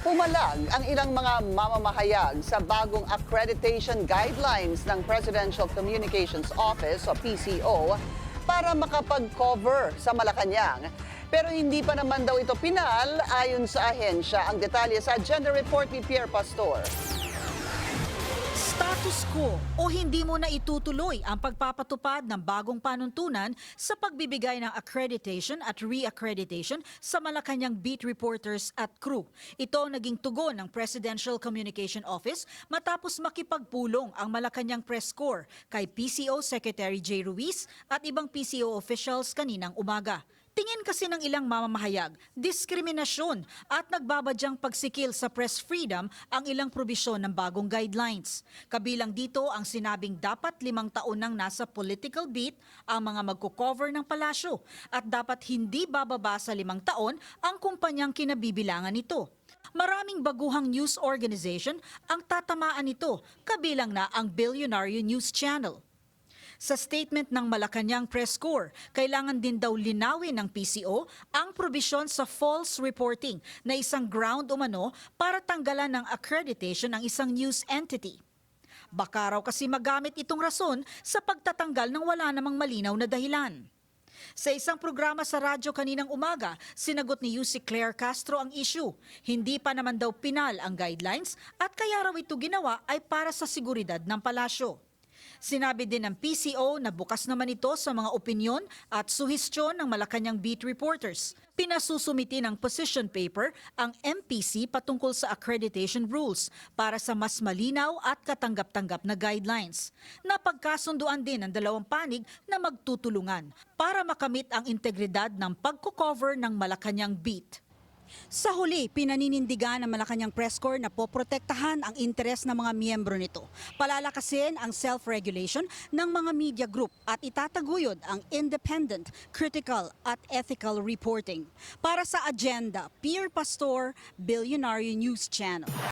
Pumalag ang ilang mga mamamahayag sa bagong accreditation guidelines ng Presidential Communications Office o PCO para makapag-cover sa Malacanang. Pero hindi pa naman daw ito pinal ayon sa ahensya. Ang detalye sa Agenda Report ni Pierre Pastor. Status quo o hindi mo na itutuloy ang pagpapatupad ng bagong panuntunan sa pagbibigay ng accreditation at re-accreditation sa Malacanang beat reporters at crew. Ito ang naging tugon ng Presidential Communication Office matapos makipagpulong ang Malacanang Press Corps kay PCO Secretary J. Ruiz at ibang PCO officials kaninang umaga. Tingin kasi ng ilang mamamahayag, diskriminasyon at nagbabadyang pagsikil sa press freedom ang ilang probisyon ng bagong guidelines. Kabilang dito ang sinabing dapat 5 taon nang nasa political beat ang mga magko-cover ng palasyo at dapat hindi bababa sa 5 taon ang kumpanyang kinabibilangan nito. Maraming baguhang news organization ang tatamaan nito, kabilang na ang Billionaire News Channel. Sa statement ng Malacanang Press Corps, kailangan din daw linawin ng PCO ang probisyon sa false reporting na isang ground umano para tanggalan ng accreditation ng isang news entity. Baka raw kasi magamit itong rason sa pagtatanggal ng wala namang malinaw na dahilan. Sa isang programa sa radyo kaninang umaga, sinagot ni UC Claire Castro ang issue. Hindi pa naman daw pinal ang guidelines at kaya raw ito ginawa ay para sa seguridad ng palasyo. Sinabi din ng PCO na bukas naman ito sa mga opinyon at suhestyon ng Malacanang beat reporters. Pinasusumiti ng position paper ang MPC patungkol sa accreditation rules para sa mas malinaw at katanggap-tanggap na guidelines. Napagkasunduan din ang dalawang panig na magtutulungan para makamit ang integridad ng pagko-cover ng Malacanang beat. Sa huli, pinaninindigan ng Malacanang Press Corps na poprotektahan ang interes ng mga miyembro nito. Palalakasin ang self-regulation ng mga media group at itataguyod ang independent, critical at ethical reporting. Para sa Agenda, Pierre Pastor, Billionaire News Channel.